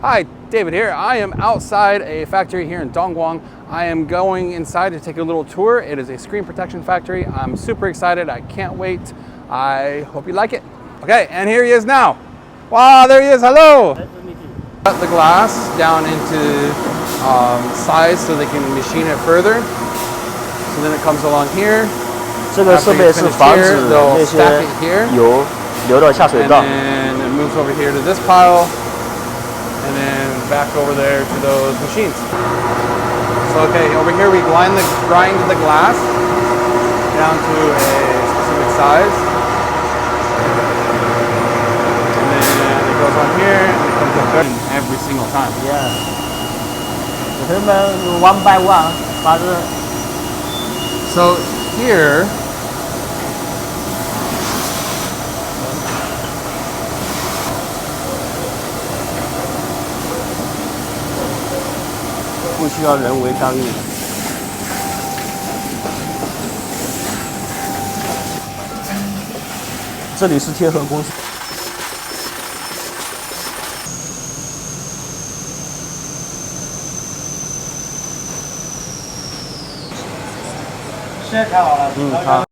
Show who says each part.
Speaker 1: Hi, David here. I am outside a factory here in Dongguan. I am going inside to take a little tour. It is a screen protection factory. I'm super excited. I can't wait. I hope you like it. Okay, and here he is now. Wow, there he is. Hello. Cut the glass down into size so they can machine it further. So then it comes along here.
Speaker 2: 这个设备是防止那些油流到下水道。
Speaker 1: And it moves over here to this pile. And then back over there to those machines. So okay, over here we grind the glass down to a specific size. And then it goes on here and it comes up there every single time.
Speaker 2: Yeah. 他们 one by one 把这
Speaker 1: So here
Speaker 2: 不需要人为干预的。这里是贴合公司。
Speaker 3: 现在调好了。
Speaker 2: 好。